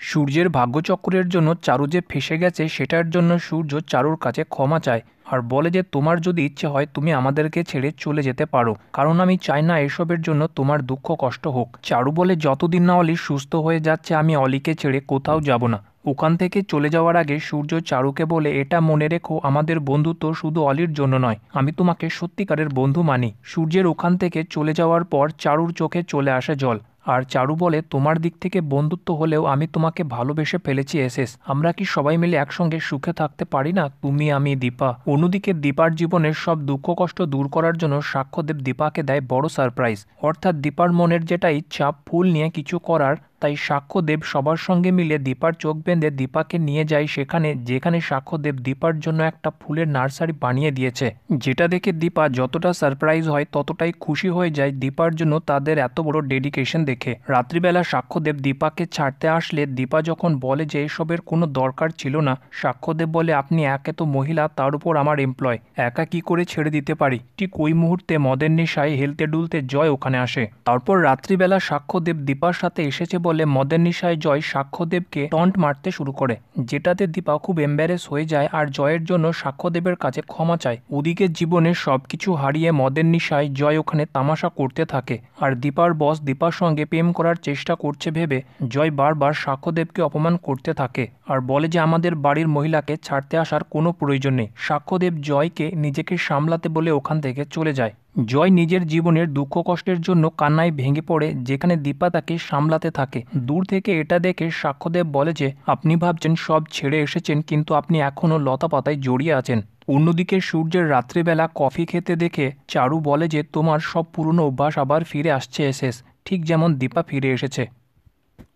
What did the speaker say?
সূর্যের ভাগ্যচক্রের জন্য চারু যে ফেঁসে গেছে সেটার জন্য সূর্য চারুর কাছে ক্ষমা চায় আর বলে যে তোমার যদি ইচ্ছে হয় তুমি আমাদেরকে ছেড়ে চলে যেতে পারো, কারণ আমি চাই না এসবের জন্য তোমার দুঃখ কষ্ট হোক। চারু বলে যতদিন না অলি সুস্থ হয়ে যাচ্ছে আমি অলিকে ছেড়ে কোথাও যাব না। ওখান থেকে চলে যাওয়ার আগে সূর্য চারুকে বলে, এটা মনে রেখো আমাদের বন্ধুত্ব শুধু অলির জন্য নয়, আমি তোমাকে সত্যিকারের বন্ধু মানি। সূর্যের ওখান থেকে চলে যাওয়ার পর চারুর চোখে চলে আসে জল, আর চারু বলে, তোমার দিক থেকে বন্ধুত্ব হলেও আমি তোমাকে ভালোবেসে ফেলেছি এসএস। আমরা কি সবাই মিলে একসঙ্গে সুখে থাকতে পারি না, তুমি আমি দীপা? অন্যদিকে দীপার জীবনের সব দুঃখ কষ্ট দূর করার জন্য সাক্ষ্যদেব দীপাকে দেয় বড় সারপ্রাইজ। অর্থাৎ দীপার মনের যেটা ইচ্ছা ফুল নিয়ে কিছু করার, তাই সাক্ষ্যদেব সবার সঙ্গে মিলে দীপার চোখ বেঁধে দীপাকে নিয়ে যায় সেখানে, যেখানে সাক্ষ্যদেব দীপার জন্য একটা ফুলের নার্সারি বানিয়ে দিয়েছে। যেটা দেখে দীপা যতটা সারপ্রাইজ হয় ততটাই খুশি হয়ে যায় দীপার জন্য তাদের এত বড় ডেডিকেশন দেখে। রাত্রিবেলা সাক্ষ্যদেব দীপাকে ছাড়তে আসলে দীপা যখন বলে যে এসবের কোনো দরকার ছিল না, সাক্ষ্যদেব বলে, আপনি একে তো মহিলা, তার উপর আমার এমপ্লয়, একা কি করে ছেড়ে দিতে পারি? ঠিক ওই মুহূর্তে মদের নেশায় হেলতে ডুলতে জয় ওখানে আসে। তারপর রাত্রিবেলা সাক্ষ্যদেব দীপার সাথে এসেছে বলে মদের নেশায় জয় সাক্ষ্যদেবকে টন্ট মারতে শুরু করে, যেটাতে দীপা খুব এম্বারেস হয়ে যায় আর জয়ের জন্য সাক্ষ্যদেবের কাছে ক্ষমা চায়। ওদিকে জীবনের সবকিছু হারিয়ে মদের নেশায় জয় ওখানে তামাশা করতে থাকে, আর দীপার বস দীপার সঙ্গে প্রেম করার চেষ্টা করছে ভেবে জয় বারবার সাক্ষ্যদেবকে অপমান করতে থাকে আর বলে যে আমাদের বাড়ির মহিলাকে ছাড়তে আসার কোনো প্রয়োজন নেই। সাক্ষ্যদেব জয়কে নিজেকে সামলাতে বলে ওখান থেকে চলে যায়। জয় নিজের জীবনের দুঃখ কষ্টের জন্য কান্নায় ভেঙে পড়ে, যেখানে দীপা তাকে সামলাতে থাকে। দূর থেকে এটা দেখে সাক্ষ্যদেব বলে যে আপনি ভাবছেন সব ছেড়ে এসেছেন, কিন্তু আপনি এখনও লতা পাতায় জড়িয়ে আছেন। অন্যদিকে সূর্যের রাত্রিবেলা কফি খেতে দেখে চারু বলে যে তোমার সব পুরনো অভ্যাস আবার ফিরে আসছে এসএস, ঠিক যেমন দীপা ফিরে এসেছে।